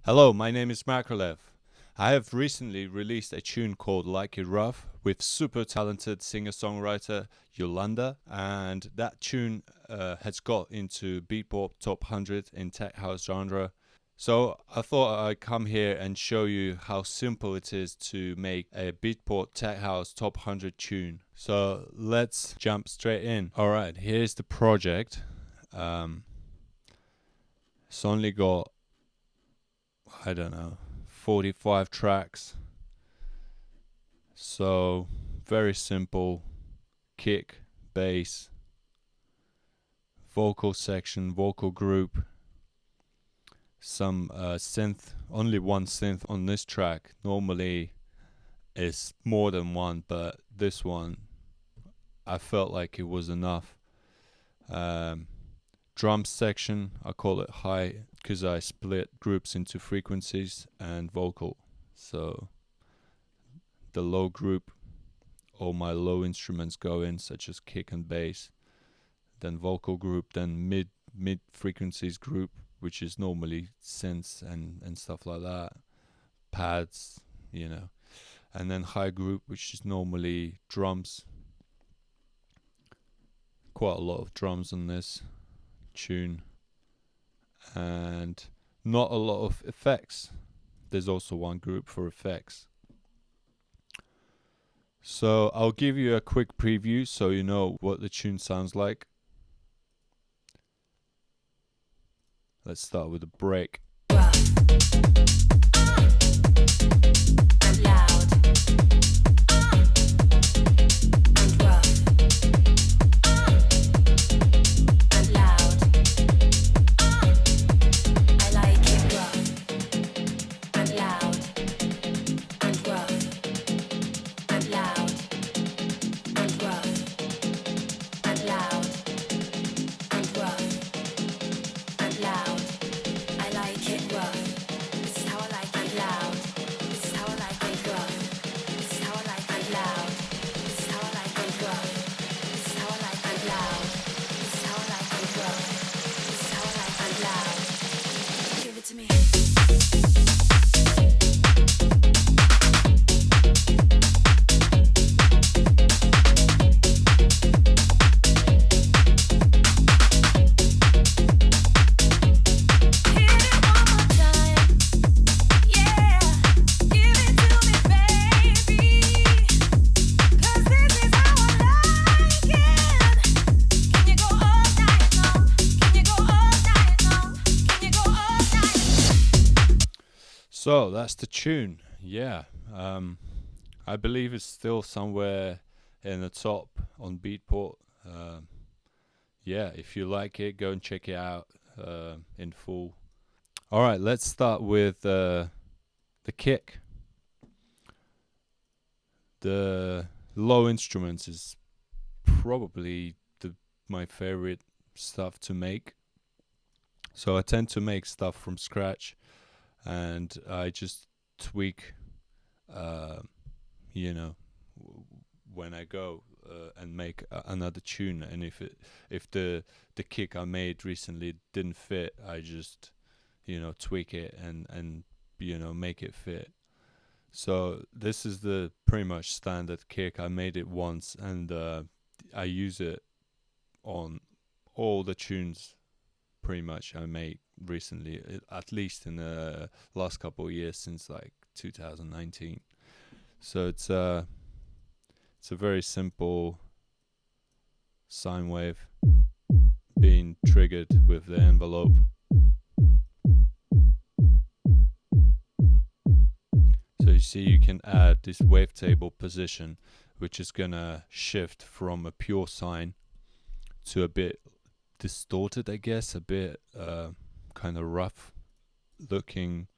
Hello, my name is MACROLEV. I have recently released a tune called Like It Rough with super talented singer-songwriter YULANDA, and that tune has got into Beatport Top 100 in tech house genre. So I thought I'd come here and show you how simple it is to make a Beatport Tech House Top 100 tune. So let's jump straight in. Alright, here's the project. It's only got, I don't know, 45 tracks. So very simple: kick, bass, vocal section, vocal group, some synth. Only one synth on this track. Normally it's more than one, but this one I felt like it was enough. Drum section, I call it high because I split groups into frequencies and vocal. So the low group, all my low instruments go in, such as kick and bass. Then vocal group, then mid frequencies group, which is normally synths and stuff like that, pads, and then high group, which is normally drums. Quite a lot of drums on this tune, and not a lot of effects. There's also one group for effects. So I'll give you a quick preview so you know what the tune sounds like. Let's start with a break. So that's the tune. I believe it's still somewhere in the top on Beatport. If you like it, go and check it out in full. Alright, let's start with the kick. The low instruments is probably my favorite stuff to make. So I tend to make stuff from scratch, and I just tweak, when I go and make another tune. And if the kick I made recently didn't fit, I just tweak it and make it fit. So this is the pretty much standard kick. I made it once, and I use it on all the tunes pretty much I made recently, at least in the last couple of years, since like 2019. So it's a very simple sine wave being triggered with the envelope. So you see, you can add this wavetable position, which is gonna shift from a pure sine to a bit distorted, I guess, a bit kind of rough looking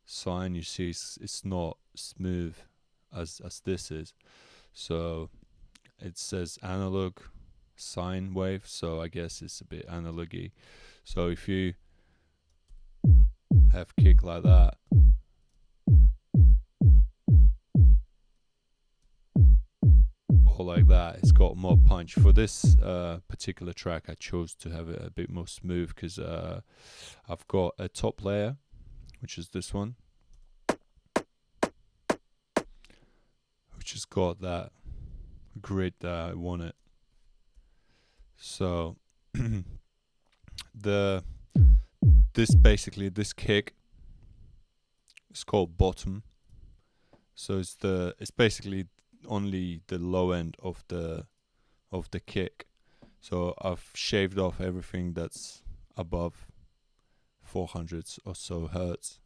sine. You see, it's not smooth as this is. So it says analog sine wave, so I guess it's a bit analogy. So if you have kick like that, or like that, it's got more punch. For this particular track, I chose to have it a bit more smooth because I've got a top layer which is this one, which has got that grid that I wanted. So this kick is called bottom. So it's basically only the low end of the kick. So I've shaved off everything that's above 400 or so hertz.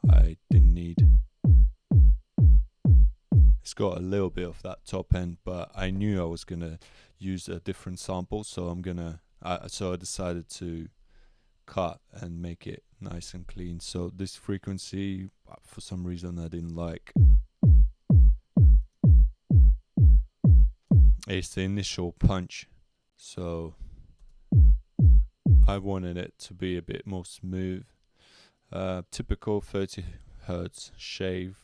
I didn't need. It's got a little bit of that top end, but I knew I was gonna use a different sample, so so I decided to cut and make it nice and clean. So this frequency, for some reason, I didn't like. It's the initial punch, so I wanted it to be a bit more smooth. Typical 30 hertz shave.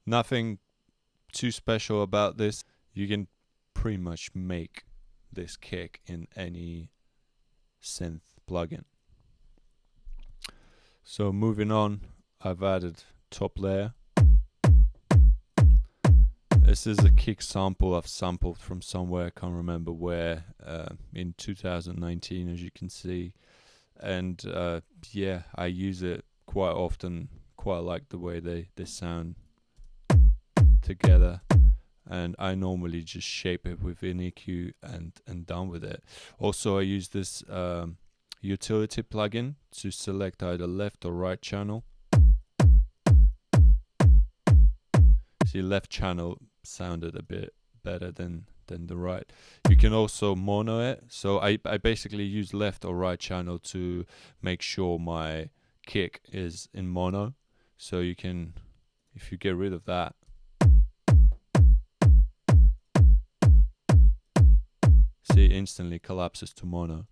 Nothing too special about this. You can pretty much make this kick in any synth plugin. So moving on, I've added top layer. This is a kick sample I've sampled from somewhere, I can't remember where, in 2019, as you can see. And yeah, I use it quite often. Quite like the way they sound together. And I normally just shape it with an EQ and done with it. Also, I use this utility plugin to select either left or right channel. See, left channel sounded a bit better than the right. You can also mono it. So I basically use left or right channel to make sure my kick is in mono. So you can, if you get rid of that, see, it instantly collapses to mono.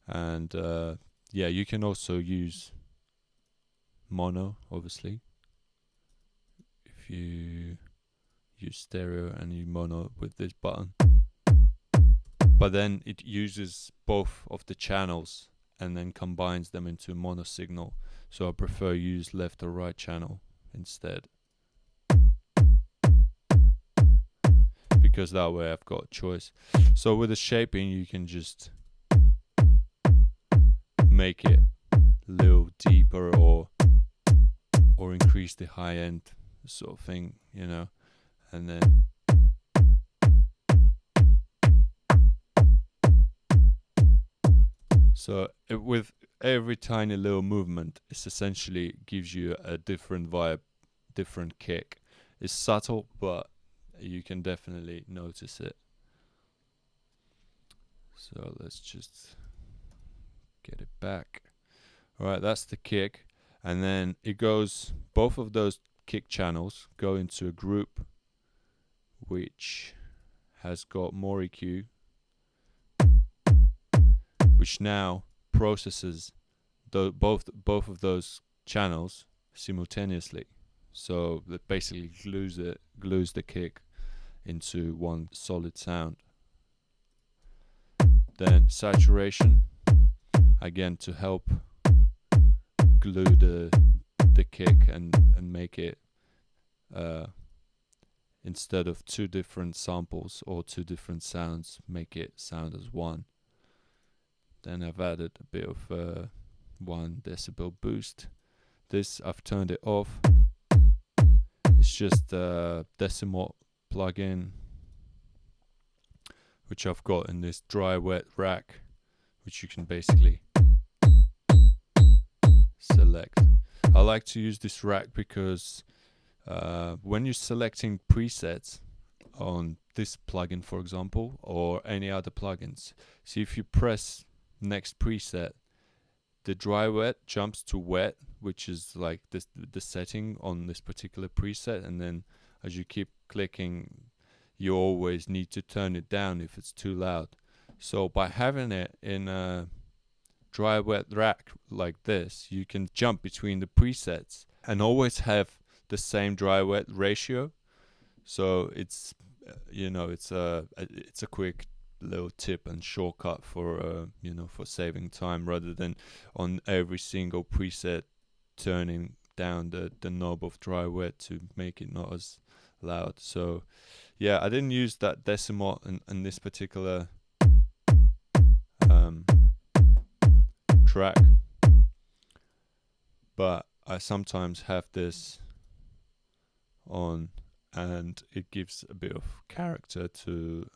And yeah, you can also use mono, obviously. If you use stereo and you mono with this button, but then it uses both of the channels and then combines them into a mono signal. So I prefer use left or right channel instead, because that way I've got a choice. So with the shaping, you can just make it a little deeper or increase the high end sort of thing, you know, and then so with every tiny little movement, it essentially gives you a different vibe, different kick. It's subtle, but you can definitely notice it. So let's just get it back. All right, that's the kick. And then it goes, both of those kick channels go into a group which has got more EQ, which now processes both of those channels simultaneously. So that basically glues the kick into one solid sound. Then saturation, again, to help glue the kick and make it instead of two different samples or two different sounds, make it sound as one. Then I've added a bit of 1 decibel boost. This I've turned it off. It's just a decimal plugin which I've got in this dry wet rack, which you can basically select. I like to use this rack because when you're selecting presets on this plugin, for example, or any other plugins, see, if you press next preset, the dry wet jumps to wet, which is like the setting on this particular preset, and then as you keep clicking, you always need to turn it down if it's too loud. So by having it in a dry wet rack like this, you can jump between the presets and always have the same dry wet ratio. So it's it's a quick little tip and shortcut for for saving time, rather than on every single preset turning down the knob of dry wet to make it not as loud. So yeah, I didn't use that decimal in this particular track, but I sometimes have this on, and it gives a bit of character to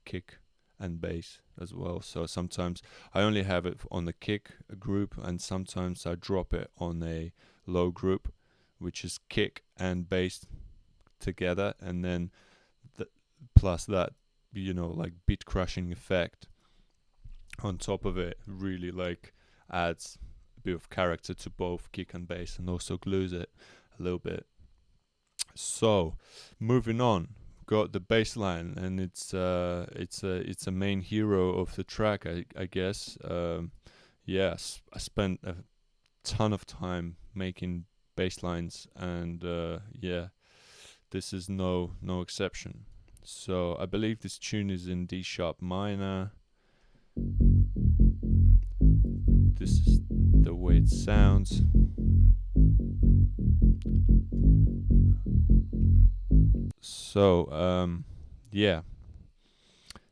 kick and bass as well. So sometimes I only have it on the kick group, and sometimes I drop it on a low group, which is kick and bass together, and then plus that like beat crushing effect on top of it really like adds a bit of character to both kick and bass, and also glues it a little bit. So moving on, got the bass line, and it's a main hero of the track, I guess. Yes, I spent a ton of time making bass lines, and yeah, this is no exception. So I believe this tune is in D sharp minor. This is the way it sounds. So yeah,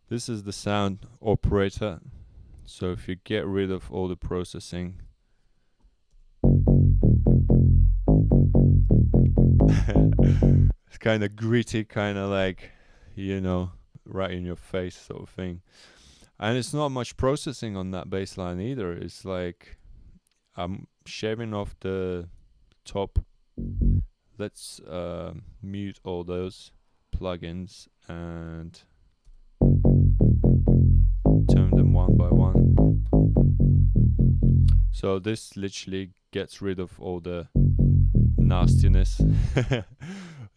this is the sound operator. So if you get rid of all the processing, it's kind of gritty, kind of like, right in your face sort of thing. And it's not much processing on that bass line either. It's like I'm shaving off the top. Let's mute all those plugins and turn them one by one. So this literally gets rid of all the nastiness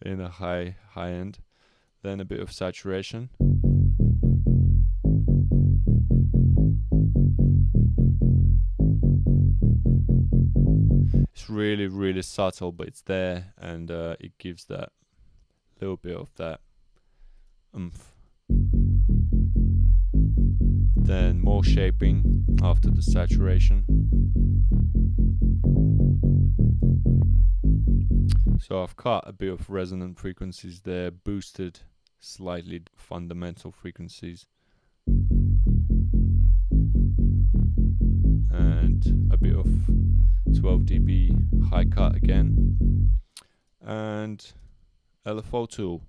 in a high end. Then a bit of saturation. It's really subtle, but it's there, and it gives that little bit of that oomph. Then more shaping after the saturation. So I've cut a bit of resonant frequencies there, boosted slightly fundamental frequencies, and a bit of 12 dB high cut again. And LFO tool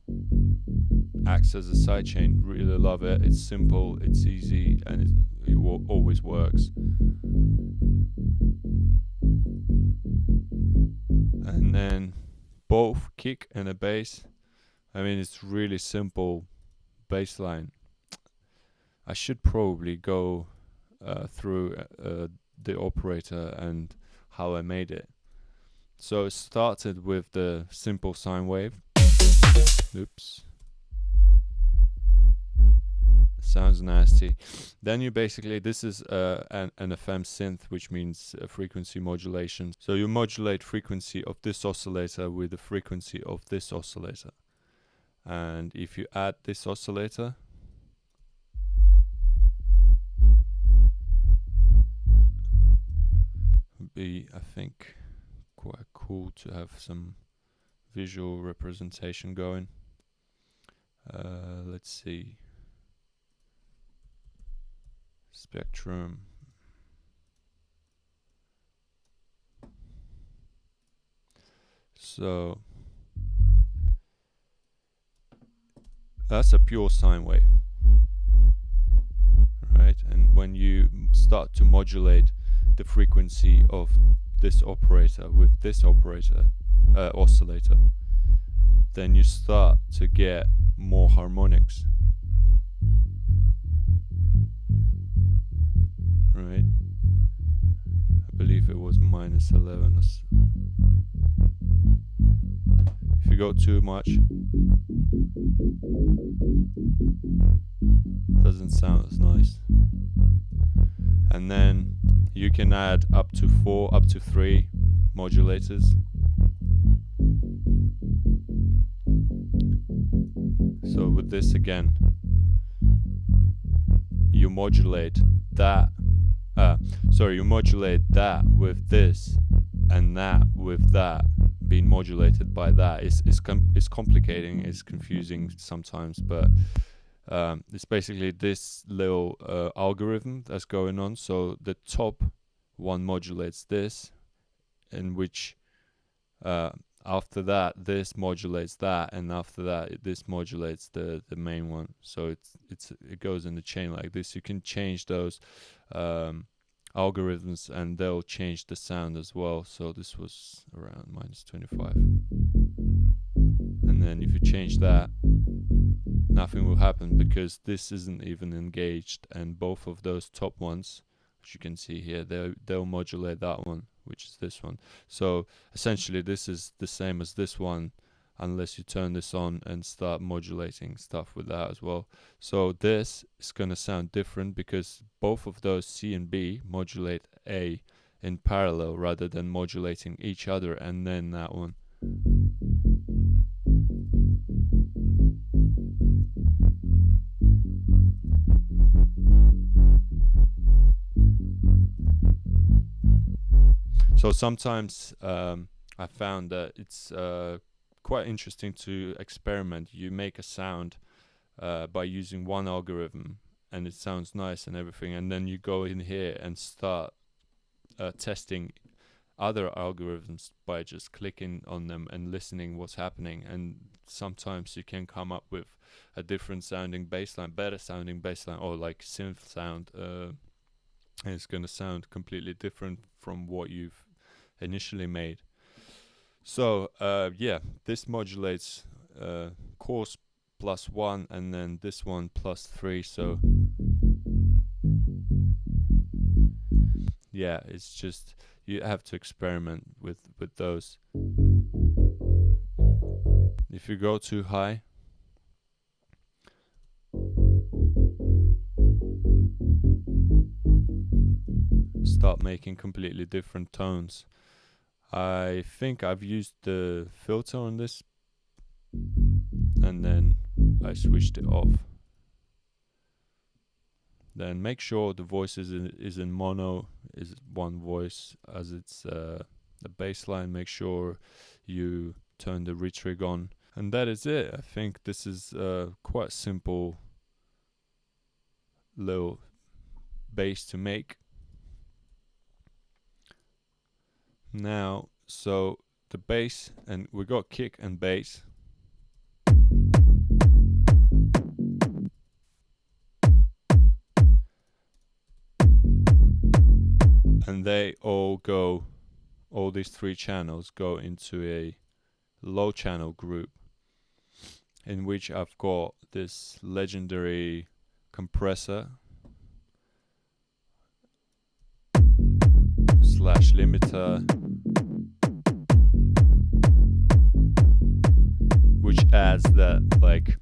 acts as a sidechain. Really love it. It's simple, it's easy, and it always works. And then both kick and a bass. I mean, it's really simple bass line. I should probably go through the operator and how I made it. So it started with the simple sine wave. Oops. Sounds nasty. Then you basically, this is an FM synth, which means frequency modulation. So you modulate frequency of this oscillator with the frequency of this oscillator. And if you add this oscillator, would be, I think, quite cool to have some visual representation going. Let's see. Spectrum. So that's a pure sine wave, right? And when you start to modulate the frequency of this operator with this oscillator, then you start to get more harmonics, right? I believe it was -11 or so. If you go too much, it doesn't sound as nice. And then you can add up to 4, up to 3 modulators. So with this again, you modulate that. You modulate that with this, and that with that being modulated by that. It's complicating, it's confusing sometimes, but it's basically this little algorithm that's going on. So the top one modulates this, in which after that this modulates that, and after that this modulates the main one. So it goes in the chain like this. You can change those algorithms and they'll change the sound as well. So this was around -25, and then if you change that, nothing will happen because this isn't even engaged, and both of those top ones, which you can see here, they'll modulate that one, which is this one. So essentially this is the same as this one, unless you turn this on and start modulating stuff with that as well. So this is going to sound different because both of those C and B modulate A in parallel rather than modulating each other and then that one. So sometimes I found that it's quite interesting to experiment. You make a sound by using one algorithm and it sounds nice and everything, and then you go in here and start testing other algorithms by just clicking on them and listening what's happening, and sometimes you can come up with a different sounding bassline, better sounding bassline, or like synth sound, and it's going to sound completely different from what you've initially made. So yeah, this modulates chorus +1 and then this one +3. So yeah, it's just you have to experiment with those. If you go too high, start making completely different tones. I think I've used the filter on this and then I switched it off. Then make sure the voice is in mono, is one voice, as it's the bass line. Make sure you turn the retrig on, and that is it. I think this is quite simple little bass to make. Now, so the bass, and we got kick and bass. And they all these three channels go into a low channel group, in which I've got this legendary compressor / limiter, which adds that like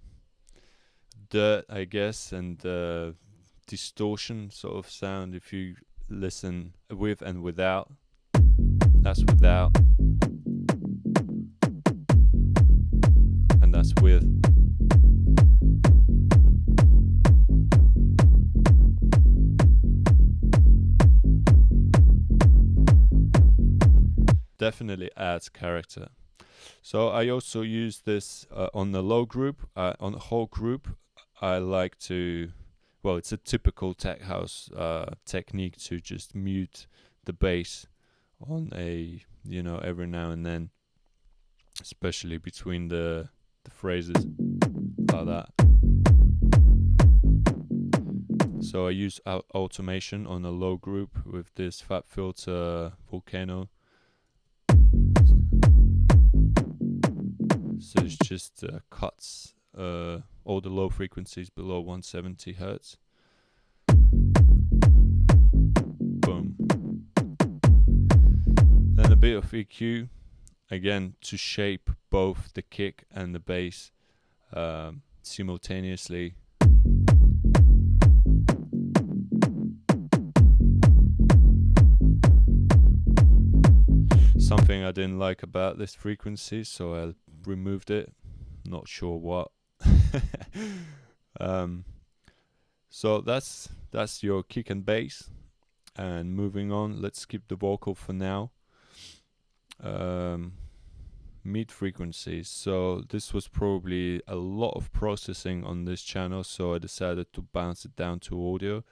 dirt, I guess, and distortion sort of sound. If you listen with and without, that's without, and that's with. Definitely adds character. So I also use this on the low group. On the whole group, I like to, well, it's a typical tech house technique to just mute the bass on a, every now and then, especially between the phrases, like that. So I use automation on a low group with this Fat Filter Volcano. So it just cuts all the low frequencies below 170 Hertz. Boom. Then a bit of EQ, again, to shape both the kick and the bass simultaneously. Something I didn't like about this frequency, so I removed it. Not sure what. So that's your kick and bass. And moving on, let's skip the vocal for now. Mid frequencies. So this was probably a lot of processing on this channel, so I decided to bounce it down to audio.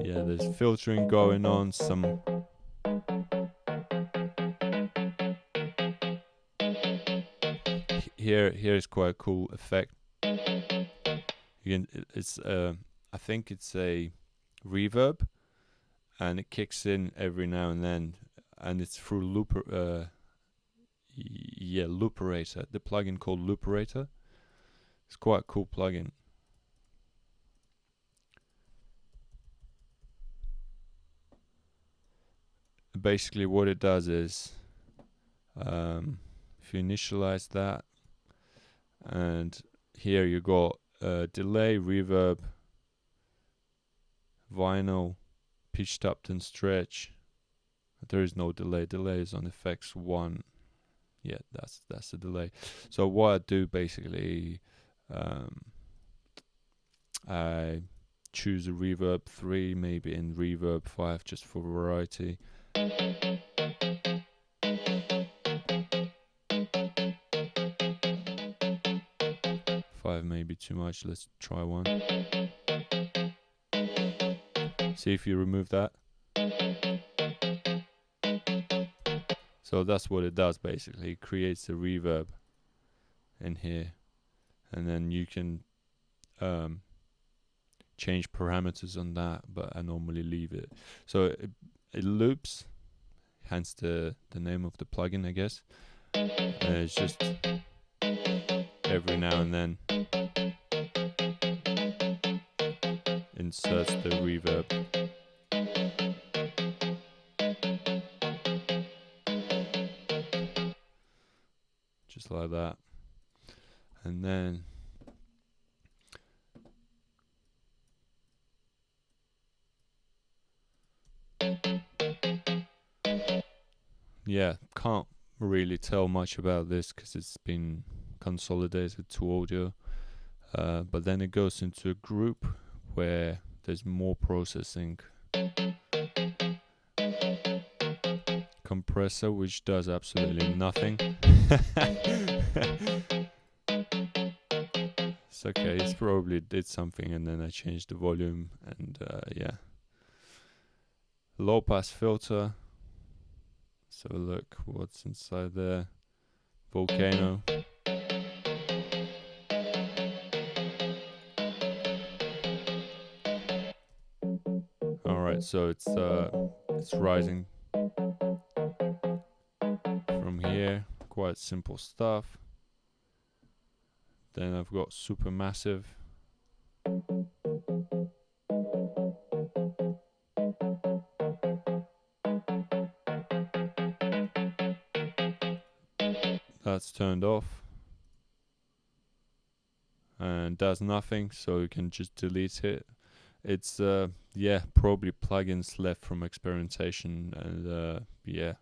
Yeah, there's filtering going on, some here's quite a cool effect. It's I think it's a reverb, and it kicks in every now and then, and it's through looperator, the plugin called Looperator. It's quite a cool plugin. Basically what it does is, if you initialize that, and here you got delay, reverb, vinyl, pitch, tapped and stretch. There is no delay. Delay is on effects 1. Yeah, that's the delay. So what I do basically, I choose a reverb 3, maybe in reverb 5, just for variety. 5 maybe too much. Let's try 1. See if you remove that. So that's what it does basically. It creates a reverb in here, and then you can change parameters on that, but I normally leave it. So it loops, hence the name of the plugin, I guess. It's just every now and then inserts the reverb. Just like that. And then yeah, can't really tell much about this because it's been consolidated to audio, but then it goes into a group where there's more processing. Compressor, which does absolutely nothing. It's okay, it's probably did something, and then I changed the volume, and yeah. Low pass filter. So look what's inside there. Volcano. Alright, so it's rising from here. Quite simple stuff. Then I've got super massive. That's turned off and does nothing, so you can just delete it. It's yeah, probably plugins left from experimentation, and yeah,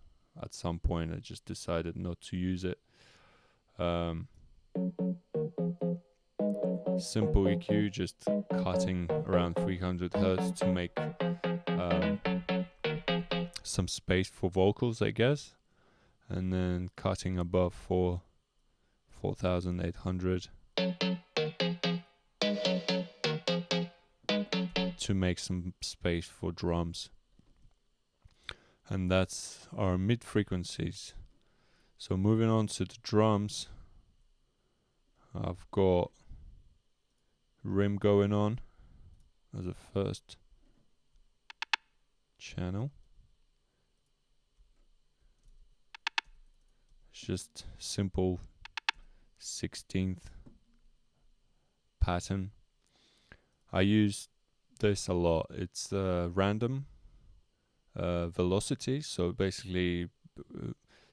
at some point I just decided not to use it. Simple EQ, just cutting around 300 Hz to make some space for vocals, I guess, and then cutting above 4,800 to make some space for drums. And that's our mid frequencies. So moving on to the drums, I've got rim going on as a first channel. It's just simple 16th pattern. I use this a lot. It's random velocity, so basically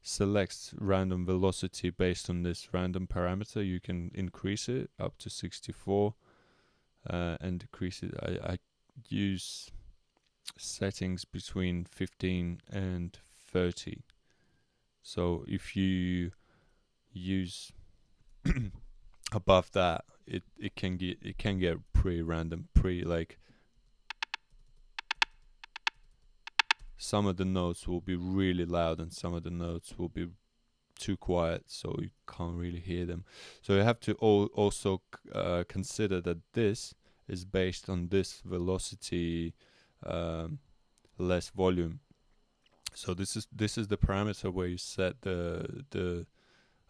selects random velocity based on this random parameter. You can increase it up to 64 and decrease it. I use settings between 15 and 30. So if you use above that, it can get pretty random, pretty like some of the notes will be really loud and some of the notes will be too quiet, so you can't really hear them. So you have to also consider that this is based on this velocity, less volume. So this is the parameter where you set the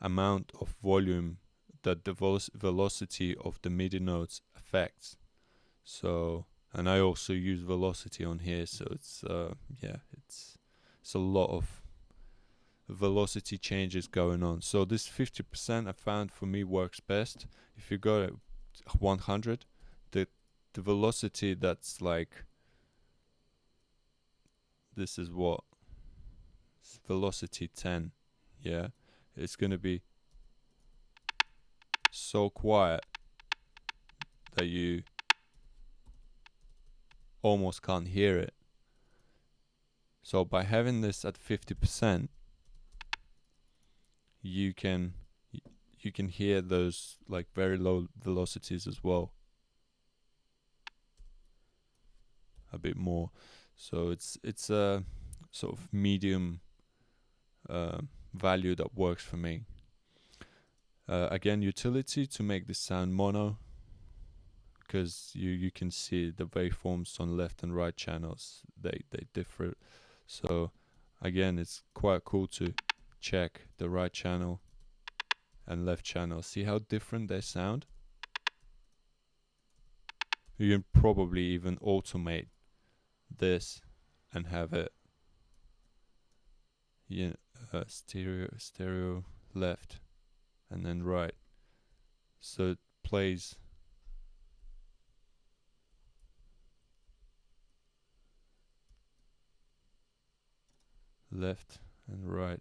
amount of volume that the velocity of the MIDI notes affects. So, and I also use velocity on here, so it's it's a lot of velocity changes going on. So this 50% I found for me works best. If you go at 100, the velocity that's like, this is what, it's velocity 10, yeah, it's gonna be so quiet that you almost can't hear it. So by having this at 50%, you can hear those like very low velocities as well a bit more. So it's a sort of medium value that works for me. Again, utility to make this sound mono, because you can see the waveforms on left and right channels, they differ. So again, it's quite cool to check the right channel and left channel, see how different they sound. You can probably even automate this and have it stereo left and then right, so it plays left and right.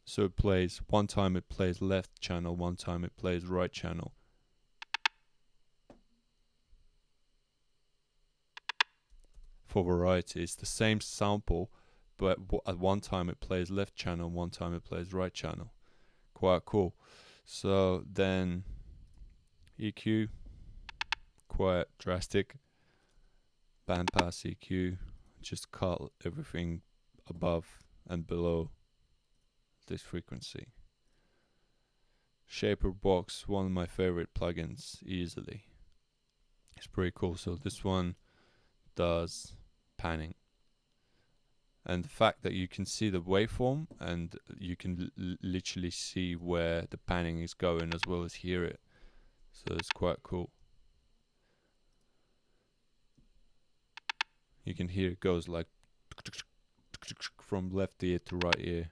So it plays, one time it plays left channel, one time it plays right channel. For variety, it's the same sample, but at one time it plays left channel, one time it plays right channel. Quite cool. So then EQ, quite drastic. Bandpass EQ, just cut everything above and below this frequency. Shaper Box, one of my favorite plugins, easily. It's pretty cool. So this one does panning, and the fact that you can see the waveform and you can literally see where the panning is going as well as hear it, so it's quite cool. You can hear it goes like from left ear to right ear.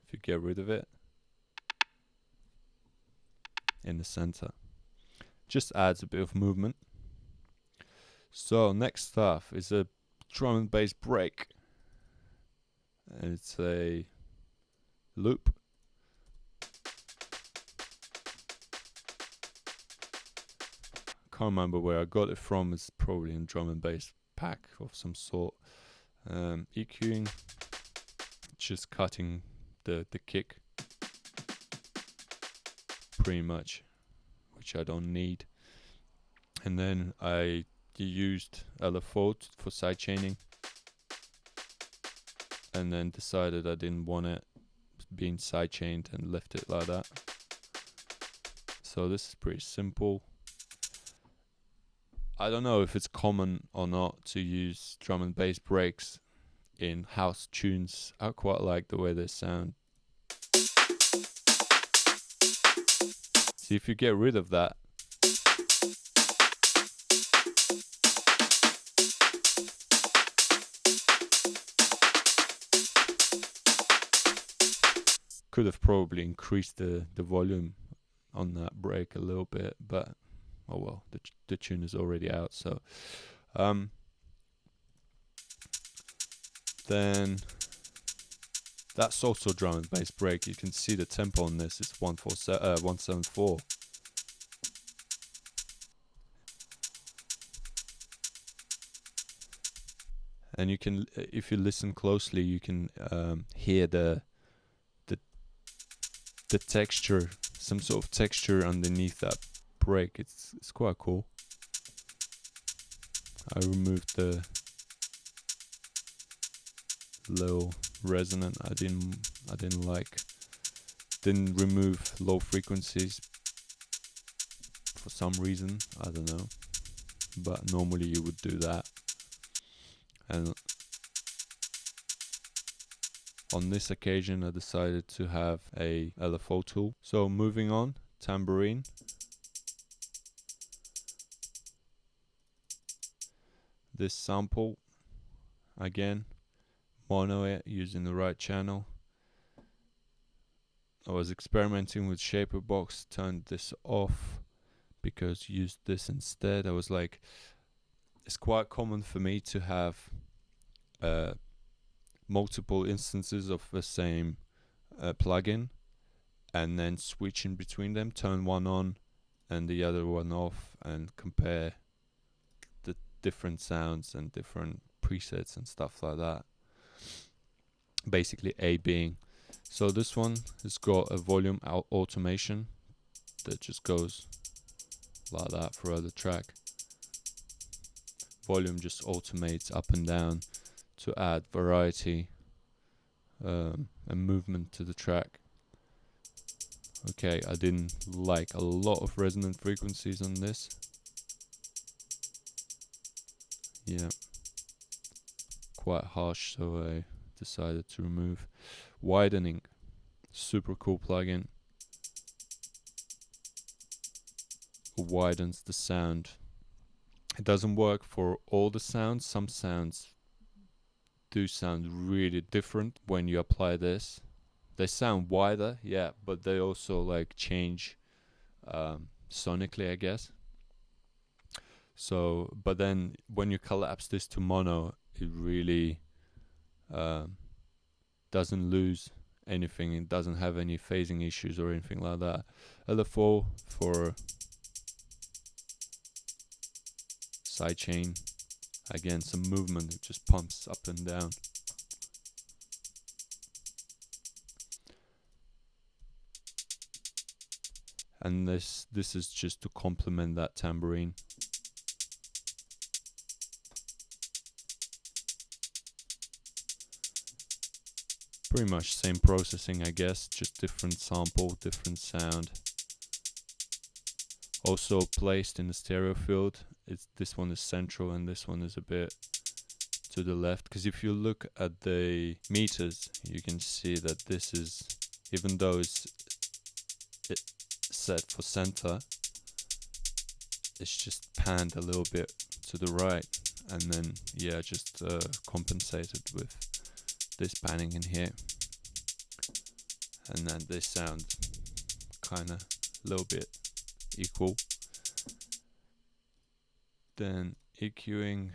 If you get rid of it in the center, just adds a bit of movement. So next stuff is a drum and bass break, and it's a loop. Can't remember where I got it from. It's probably in drum and bass pack of some sort. EQing, just cutting the kick pretty much, which I don't need. And then I used LFO for sidechaining, and then decided I didn't want it being sidechained and left it like that. So this is pretty simple. I don't know if it's common or not to use drum and bass breaks in house tunes. I quite like the way they sound. See, if you get rid of that, could have probably increased the volume on that break a little bit, but oh well, the tune is already out. So then that's also drum and bass break. You can see the tempo on this is 174. And you can, if you listen closely, you can hear the the texture, some sort of texture underneath that break. It's quite cool. I removed the low resonant. I didn't like. Didn't remove low frequencies for some reason. I don't know. But normally you would do that. And on this occasion I decided to have a LFO tool. So moving on, Tambourine. This sample, again, mono it using the right channel. I was experimenting with shaper box, turned this off because used this instead. I was like, it's quite common for me to have multiple instances of the same plugin and then switch in between them, turn one on and the other one off, and compare the different sounds and different presets and stuff like that. Basically A being. So this one has got a volume automation that just goes like that throughout the track. Volume just automates up and down to add variety and movement to the track. Okay, I didn't like a lot of resonant frequencies on this. Yeah, quite harsh, so I decided to remove. Widening, super cool plugin. Widens the sound. It doesn't work for all the sounds. Some sounds do sound really different when you apply this. They sound wider, yeah, but they also like change sonically, I guess. So, but then when you collapse this to mono, it really doesn't lose anything. It doesn't have any phasing issues or anything like that. LFO for sidechain, again some movement. It just pumps up and down. And this is just to complement that tambourine. Pretty much same processing, I guess, just different sample, different sound. Also placed in the stereo field. This one is central and this one is a bit to the left, because if you look at the meters, you can see that this is, even though it's set for center, it's just panned a little bit to the right, and then yeah, just compensated with this panning in here, and then this sound kind of a little bit equal. Then EQing.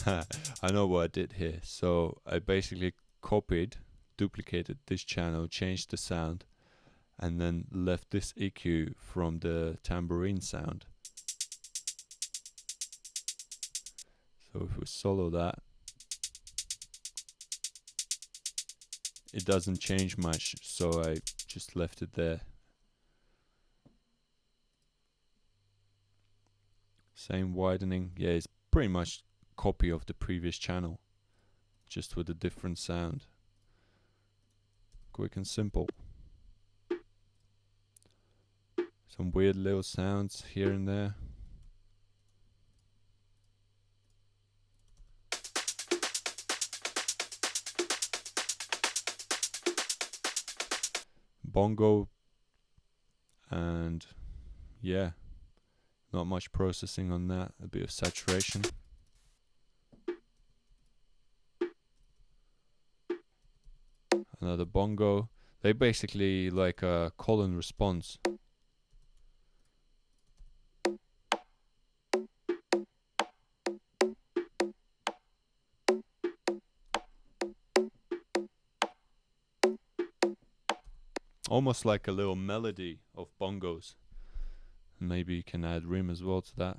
I know what I did here. So I basically duplicated this channel, changed the sound, and then left this EQ from the tambourine sound. So if we solo that, it doesn't change much, so I just left it there. Same widening, yeah, it's pretty much copy of the previous channel, just with a different sound. Quick and simple. Some weird little sounds here and there. Bongo, and yeah, not much processing on that, a bit of saturation. Another bongo. They basically like a call and response. Almost like a little melody of bongos. Maybe you can add rim as well to that.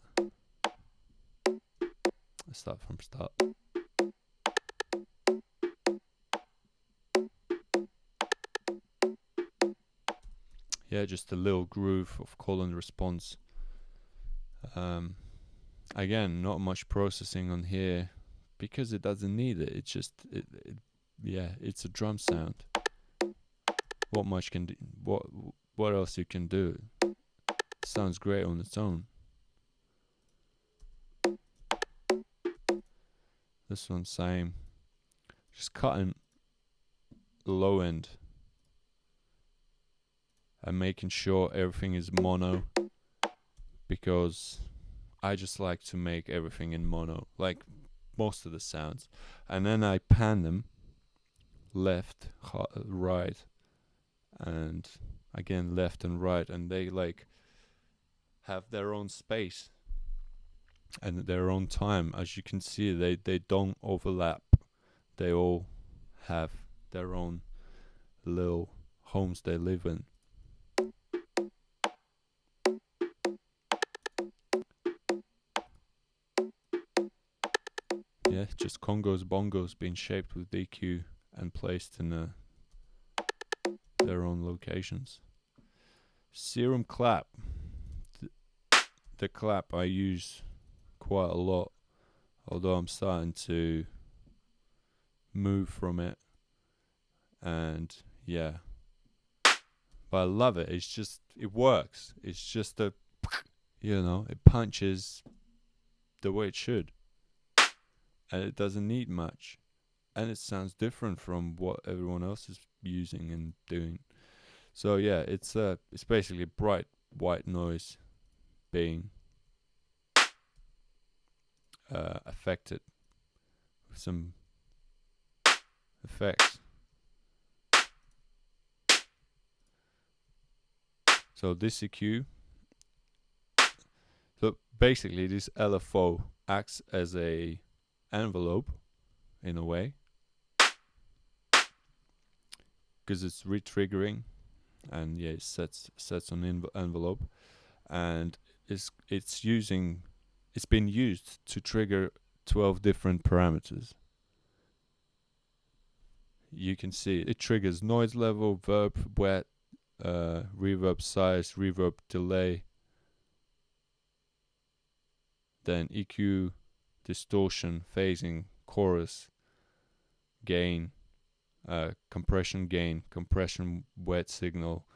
Let's start from start. yeah, just a little groove of call and response. Again, not much processing on here because it doesn't need it. It's just yeah, it's a drum sound. What much can what else you can do? Sounds great on its own. This one same. Just cutting the low end and making sure everything is mono, because I just like to make everything in mono, like most of the sounds, and then I pan them left, right, and again left and right, and they like have their own space and their own time. As you can see, they don't overlap. They all have their own little homes they live in. Yeah, just congos, bongos being shaped with EQ and placed in their own locations. Serum clap. The clap I use quite a lot, although I'm starting to move from it, and yeah, but I love it. It's just, it works. It's just a, you know, it punches the way it should, and it doesn't need much, and it sounds different from what everyone else is using and doing. So yeah, it's basically bright white noise being affected with some effects. So this EQ, so basically this LFO acts as a envelope in a way, because it's re-triggering, and yeah, it sets on envelope, and it's been used to trigger 12 different parameters. You can see it triggers noise level, verb, wet, reverb size, reverb delay, then EQ, distortion, phasing, chorus, gain, compression gain, compression wet signal,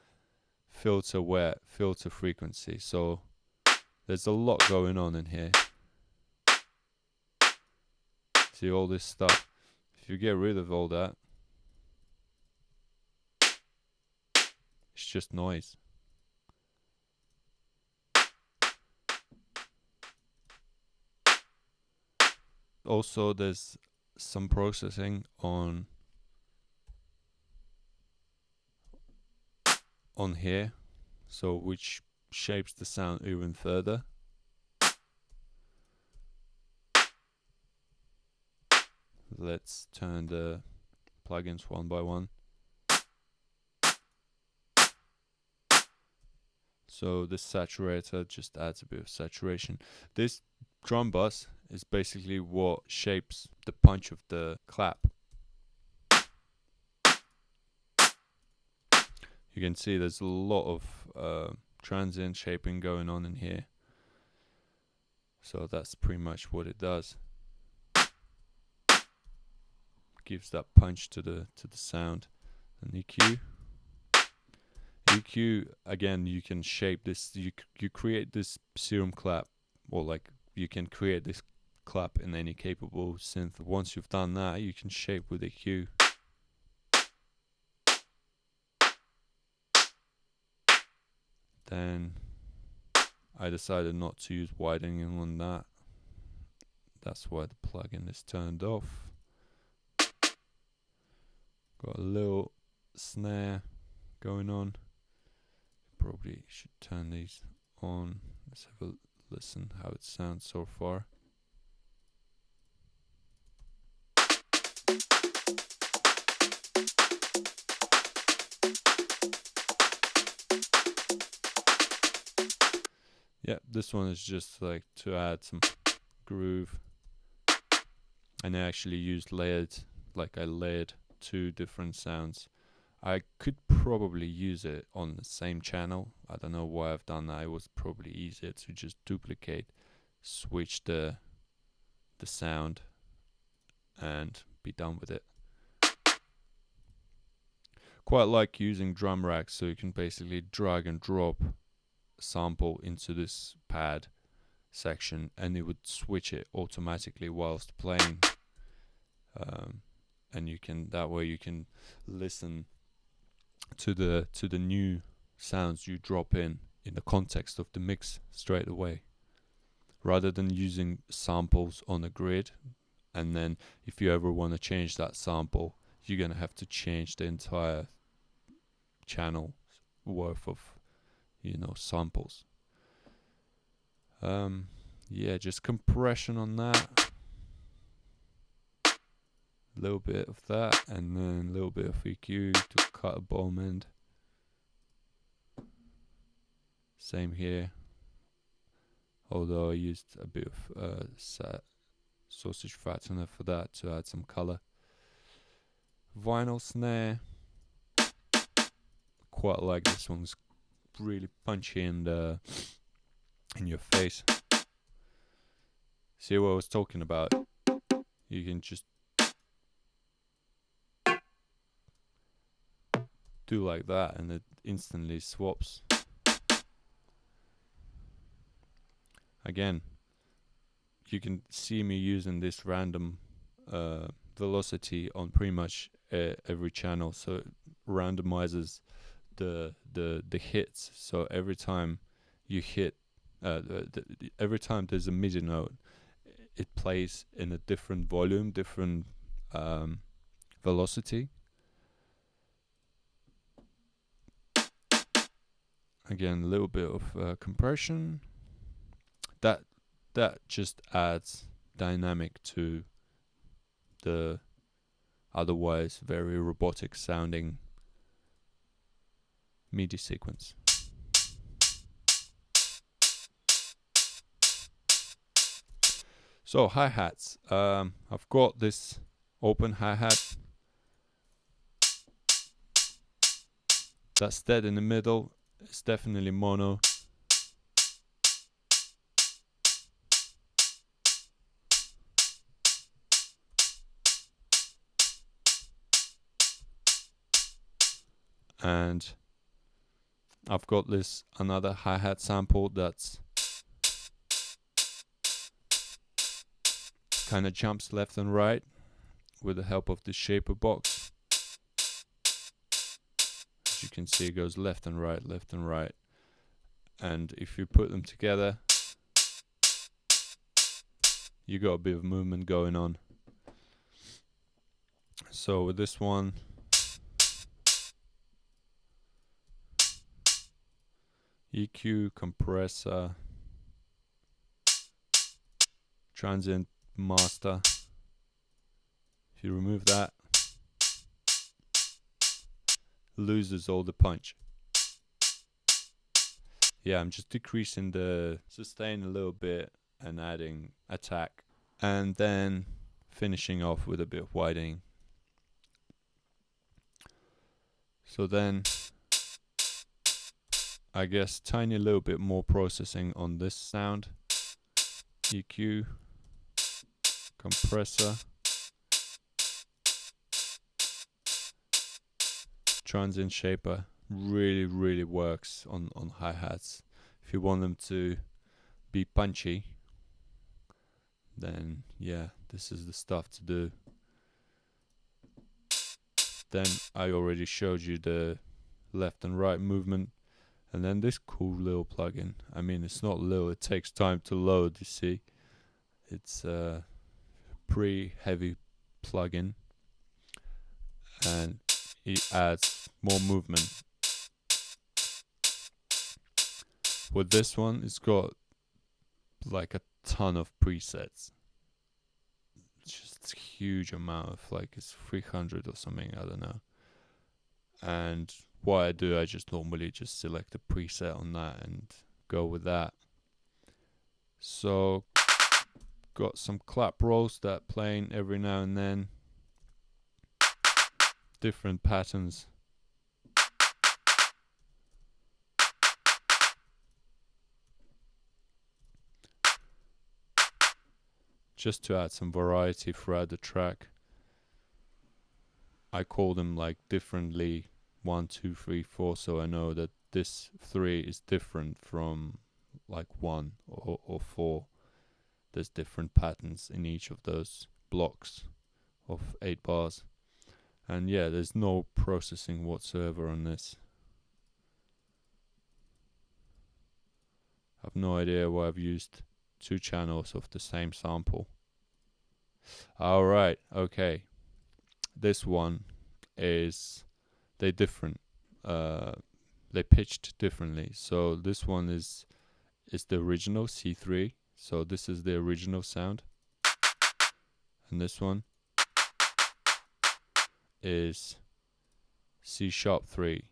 filter wet, filter frequency. So there's a lot going on in here. See all this stuff. If you get rid of all that, it's just noise. Also, there's some processing on here, so which shapes the sound even further. Let's turn the plugins one by one. So this saturator just adds a bit of saturation. This drum bus is basically what shapes the punch of the clap. You can see there's a lot of transient shaping going on in here. So that's pretty much what it does. Gives that punch to the sound. And EQ. EQ, again, you can shape this. You create this serum clap, or like you can create this clap in any capable synth. Once you've done that, you can shape with EQ. Then I decided not to use widening on that. That's why the plugin is turned off. Got a little snare going on. Probably should turn these on. Let's have a listen how it sounds so far. Yeah, this one is just like to add some groove, and I actually used layered, like I layered 2 different sounds. I could probably use it on the same channel. I don't know why I've done that. It was probably easier to just duplicate, switch the sound, and be done with it. Quite like using drum racks, so you can basically drag and drop a sample into this pad section and it would switch it automatically whilst playing, and you can, that way you can listen to the new sounds you drop in the context of the mix straight away, rather than using samples on a grid, and then if you ever want to change that sample, you're gonna have to change the entire channel worth of, you know, samples. Yeah, just compression on that, a little bit of that, and then a little bit of EQ to cut a bottom end. Same here, although I used a bit of sausage fattener for that to add some color. Vinyl snare, quite like this one's really punchy and in your face. See what I was talking about? You can just do like that and it instantly swaps. Again, you can see me using this random velocity on pretty much every channel, so it randomizes the hits. So every time you hit, every time there's a MIDI note, it plays in a different volume, different velocity. Again, a little bit of compression. That just adds dynamic to the otherwise very robotic sounding MIDI sequence. So hi-hats, I've got this open hi-hat that's dead in the middle. It's definitely mono. And I've got this another hi-hat sample that's kind of jumps left and right with the help of the shaper box. As you can see, it goes left and right, left and right. And if you put them together, you got a bit of movement going on. So with this one, EQ, compressor, transient master. If you remove that, loses all the punch. Yeah, I'm just decreasing the sustain a little bit and adding attack, and then finishing off with a bit of widening. So then I guess tiny little bit more processing on this sound. EQ, compressor, transient shaper really works on hi-hats. If you want them to be punchy, then yeah, this is the stuff to do. Then I already showed you the left and right movement, and then this cool little plugin. I mean, it's not little, it takes time to load, you see. It's a pretty heavy plugin and it adds more movement. With this one, it's got like a ton of presets. Just a huge amount of, like, it's 300 or something, I don't know. And what I do, I just normally just select a preset on that and go with that. So got some clap rolls that playing every now and then, different patterns just to add some variety throughout the track. I call them like differently 1, 2, 3, 4, so I know that this 3 is different from like 1 or 4. There's different patterns in each of those blocks of 8 bars. And yeah, there's no processing whatsoever on this. I've no idea why I've used 2 channels of the same sample. Alright, okay. This one is, they're different. They pitched differently. So this one is the original C3. So this is the original sound. And this one is C sharp 3.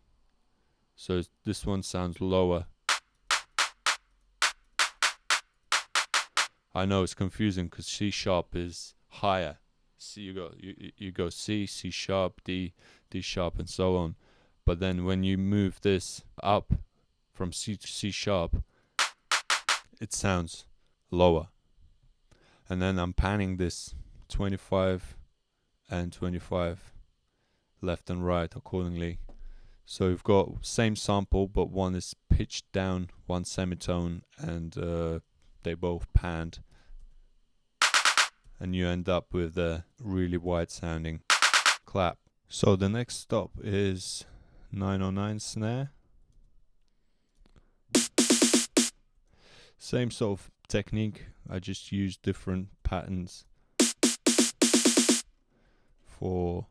So this one sounds lower. I know it's confusing because C sharp is higher. C, you go C, C sharp, D, D sharp, and so on. But then when you move this up from C to C sharp, it sounds lower. And then I'm panning this 25 and 25 left and right accordingly. So you've got same sample, but one is pitched down, one semitone, and they both panned. And you end up with a really wide sounding clap. So the next stop is 909 snare. Same sort of technique, I just use different patterns for,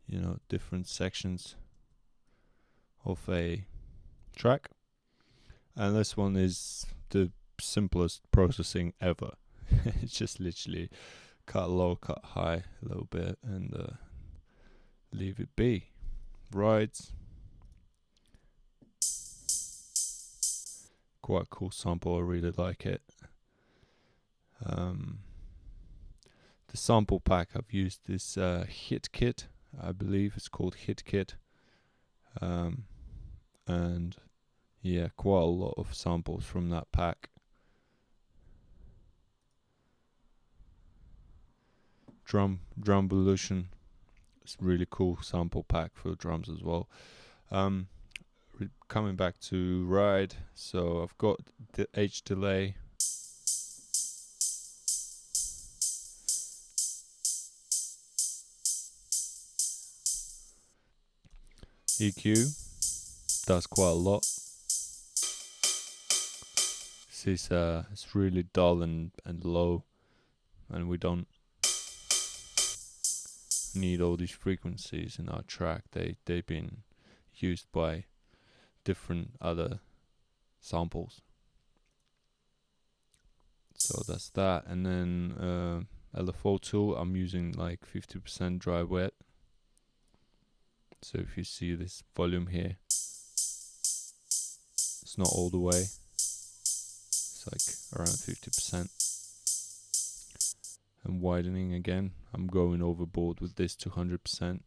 you know, different sections of a track. And this one is the simplest processing ever. It's just literally cut low, cut high a little bit, and leave it be. Rides. Quite a cool sample, I really like it. The sample pack I've used is Hit Kit, I believe it's called Hit Kit. And yeah, quite a lot of samples from that pack. Drumvolution, it's a really cool sample pack for drums as well. Coming back to ride, so I've got the H delay, EQ does quite a lot. This is it's really dull and low, and we don't need all these frequencies in our track. They've been used by different other samples. So that's that. And then LFO tool, I'm using like 50% dry wet. So if you see this volume here, it's not all the way. It's like around 50%. And widening again, I'm going overboard with this to 100%.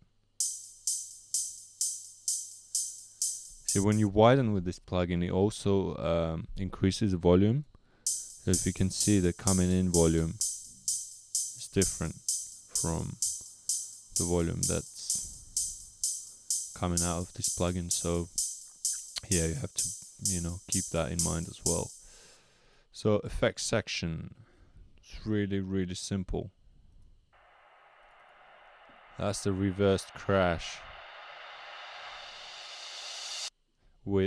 See, when you widen with this plugin, it also increases the volume. So if you can see, the coming in volume is different from the volume that's coming out of this plugin. So yeah, you have to, you know, keep that in mind as well. So effects section, it's really simple. That's the reversed crash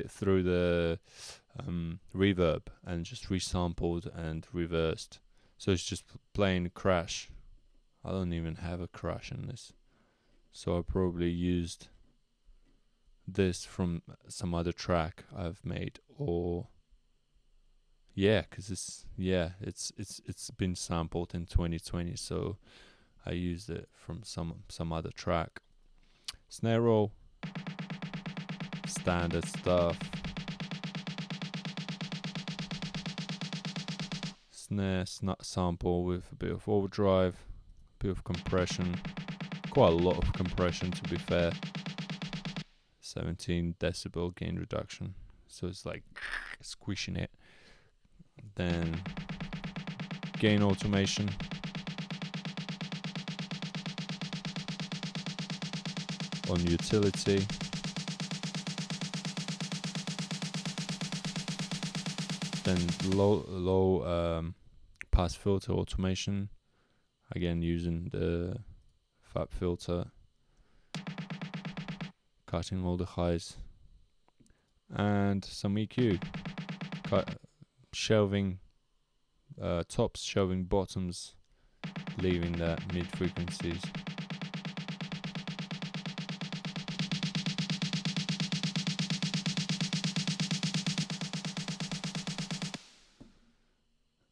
through the reverb, and just resampled and reversed. So it's just plain crash. I don't even have a crash in this, so I probably used this from some other track I've made, or yeah, because it's been sampled in 2020, so I used it from some other track. Snare roll, standard stuff. Snare sample with a bit of overdrive, a bit of compression, quite a lot of compression to be fair. 17 decibel gain reduction, so it's like squishing it. Then gain automation. On utility. Then low pass filter automation. Again, using the fab filter, cutting all the highs, and some EQ, shelving tops, shelving bottoms, leaving that mid frequencies.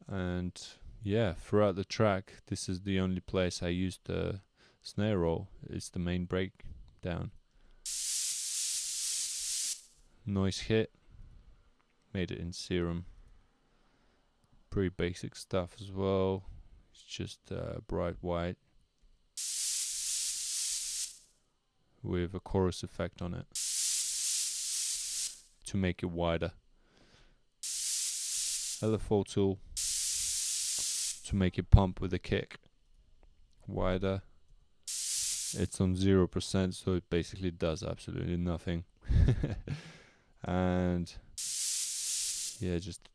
And yeah, throughout the track, this is the only place I used the snare roll. It's the main breakdown. Noise hit, made it in Serum. Pretty basic stuff as well. It's just bright white with a chorus effect on it to make it wider. LFO tool to make it pump with a kick wider. It's on 0%, so it basically does absolutely nothing. And yeah, just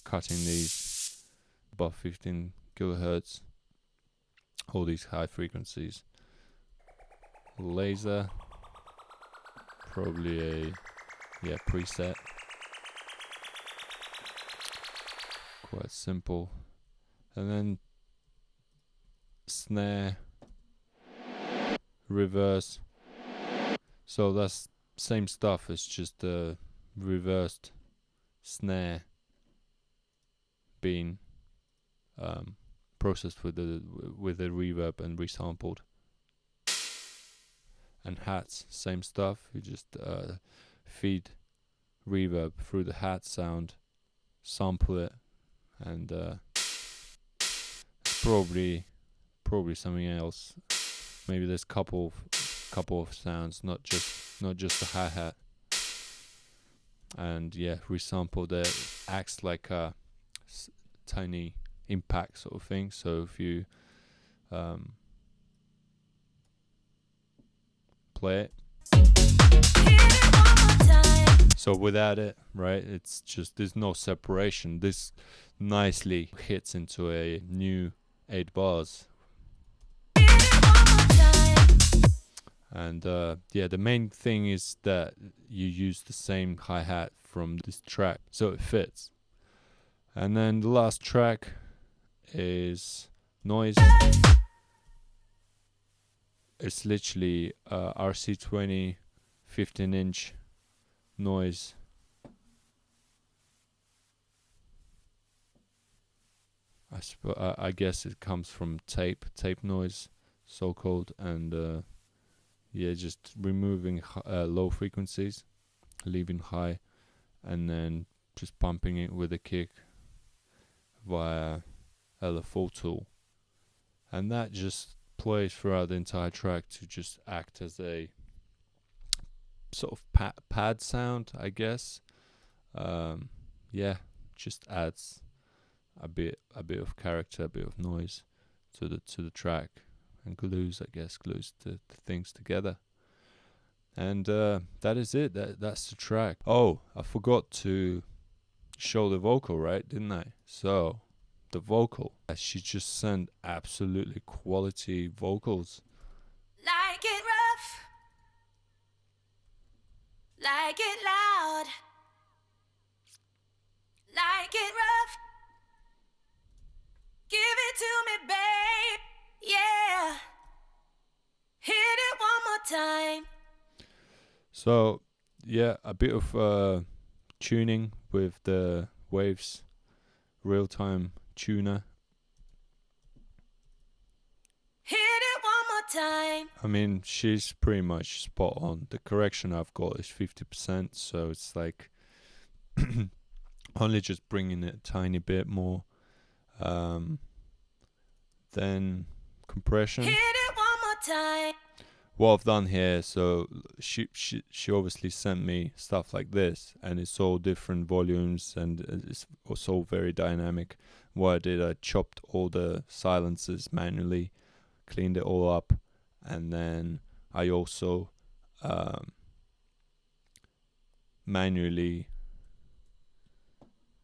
cutting these above 15 kilohertz, all these high frequencies. Laser, probably a preset. Quite simple. And then snare, reverse. So that's same stuff. It's just a reversed snare being processed with the reverb and resampled. And hats, same stuff. You just feed reverb through the hat sound, sample it, and probably something else. Maybe there's couple of sounds, not just the hi-hat. And yeah, resample that acts like a tiny impact sort of thing. So if you play it, so without it, right, it's just there's no separation. This nicely hits into a new 8 bars. And yeah, the main thing is that you use the same hi-hat from this track, so it fits. And then the last track is Noise. It's literally RC20 15-inch noise. I guess it comes from tape noise, so-called, and yeah, just removing low frequencies, leaving high, and then just pumping it with a kick via LFO tool. And that just plays throughout the entire track to just act as a sort of pad sound, I guess. Yeah, just adds a bit of character, a bit of noise to the track, and glues the things together. And that is it. That's the track. Oh, I forgot to show the vocal, right? Didn't I? So the vocal, she just sent absolutely quality vocals. Like it rough, like it loud, like it rough. Give it to me, babe. Yeah. Hit it one more time. So yeah, a bit of tuning with the Waves real-time tuner. Hit it one more time. I mean, she's pretty much spot on. The correction I've got is 50%, so it's like only just bringing it a tiny bit more. Then compression. Hit it one more time. what I've done here, so she obviously sent me stuff like this, and it's all different volumes, and it's also very dynamic. What I did, I chopped all the silences manually, cleaned it all up, and then I also manually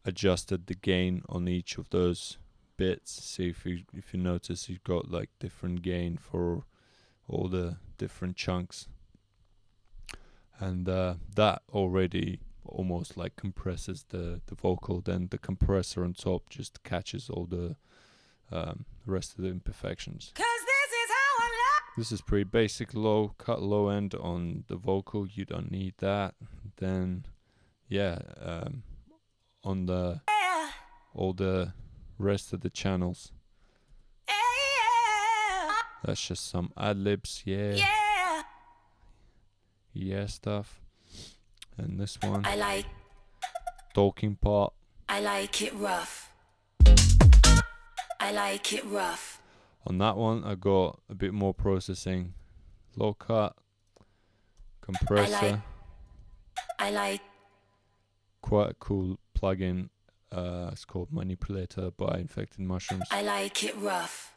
adjusted the gain on each of those bits. See if you notice you've got like different gain for all the different chunks, and that already almost like compresses the vocal. Then the compressor on top just catches all the rest of the imperfections. 'Cause this is how I love. This is pretty basic low cut, low end on the vocal. You don't need that. Then yeah, on the Yeah. all the rest of the channels, Yeah. that's just some ad-libs, Yeah. stuff. And this one, I like talking it rough. I like it rough. On that one, I got a bit more processing, low cut, compressor. I like Quite a cool plugin. It's called Manipulator by Infected Mushrooms. I like it rough.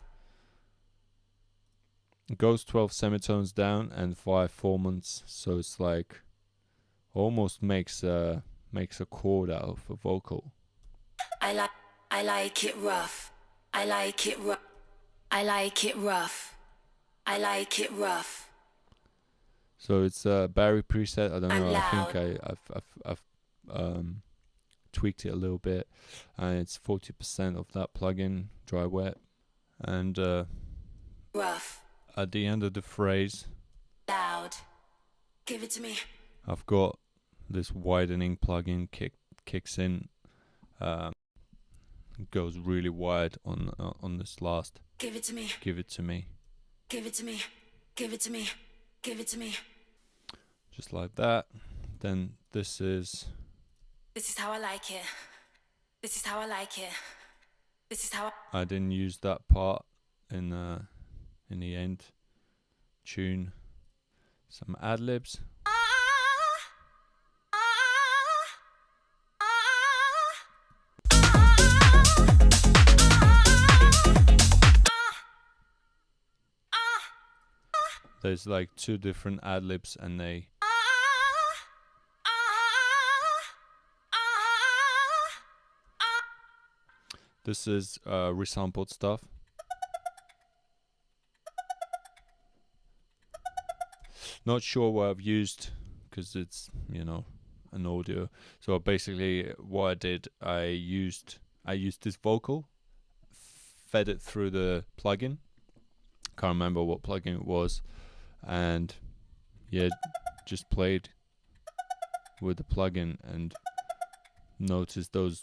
It goes 12 semitones down and 5 formants, so it's like almost makes a chord out of a vocal. I like it rough. I like it rough. I like it rough. I like it rough. So it's a Barry preset. I don't know. I'm I think I've tweaked it a little bit, and it's 40% of that plugin, dry wet, and rough. at the end of the phrase, Loud. Give it to me. I've got this widening plugin kicks in. It goes really wide on this last. Give it to me. Give it to me. Give it to me. Give it to me. Give it to me. Just like that. Then this is how I like it. This is how I like it. This is how I didn't use that part in the end tune. Some ad-libs. There's like 2 different ad-libs, and they this is resampled stuff. Not sure what I've used because it's, you know, an audio. So basically what I did, I used this vocal, fed it through the plugin. Can't remember what plugin it was, and yeah, just played with the plugin and noticed those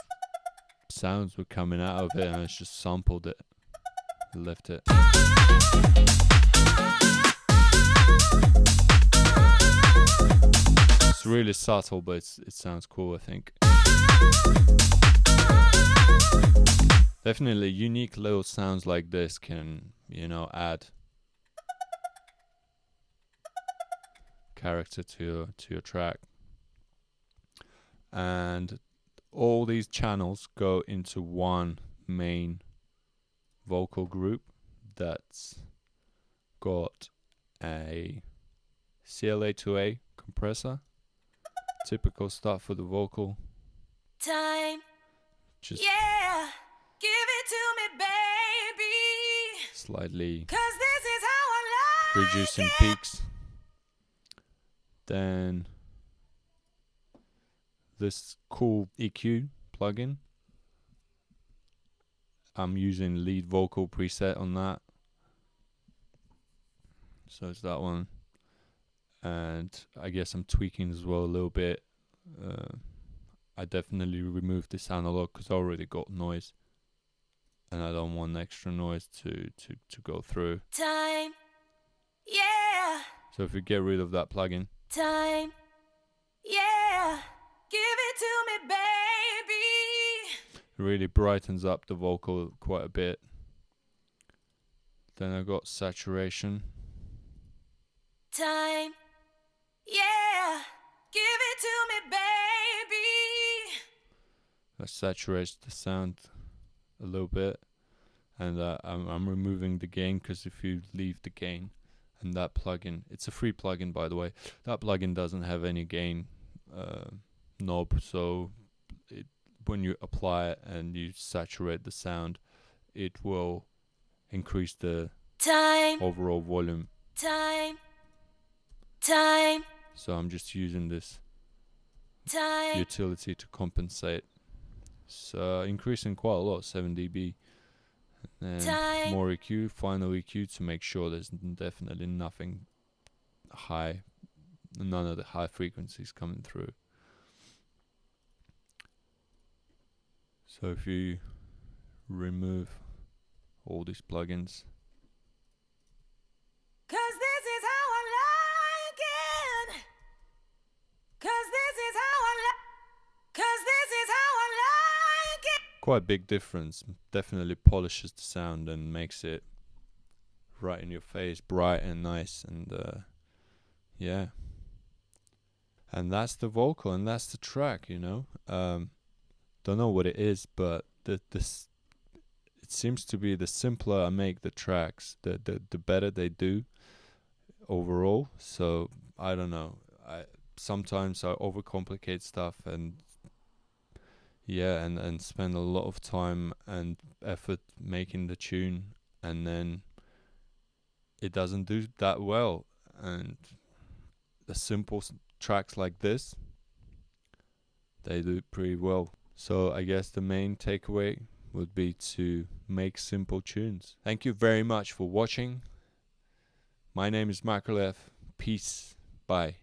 sounds were coming out of it, and I just sampled it, left it. It's really subtle, but it sounds cool, I think. Definitely unique little sounds like this can, you know, add character to your track. And all these channels go into one main vocal group that's got a CLA to A compressor, typical stuff for the vocal. time. Just Yeah. Give it to me, baby. slightly 'Cause this is how I like reducing it. peaks. Then this cool EQ plugin. I'm using lead vocal preset on that. So it's that one. And I guess I'm tweaking as well a little bit. I definitely removed this analog because I already got noise, and I don't want extra noise to go through. Time. Yeah. So if we get rid of that plugin, Time. Yeah. Give it to me, baby. it really brightens up the vocal quite a bit. Then I got saturation. time. Yeah, give it to me, baby. That saturates the sound a little bit, and I'm removing the gain, because if you leave the gain, and that plugin, it's a free plugin by the way, that plugin doesn't have any gain knob, so when you apply it and you saturate the sound, it will increase the overall volume. Time. So I'm just using this utility to compensate. So increasing quite a lot, 7 dB. And then more EQ, final EQ, to make sure there's definitely nothing high, none of the high frequencies coming through. So if you remove all these plugins, cause this is how I like it. Cause this is how I like. Cause this is how I like it. quite a big difference. Definitely polishes the sound and makes it right in your face, bright and nice, and yeah. And that's the vocal, and that's the track, you know. Don't know what it is, but this it seems to be the simpler I make the tracks, the better they do overall. So I don't know. Sometimes I overcomplicate stuff, and yeah, and spend a lot of time and effort making the tune, and then it doesn't do that well. And the simple tracks like this, they do pretty well. So I guess the main takeaway would be to make simple tunes. Thank you very much for watching. My name is MACROLEV. Peace. Bye.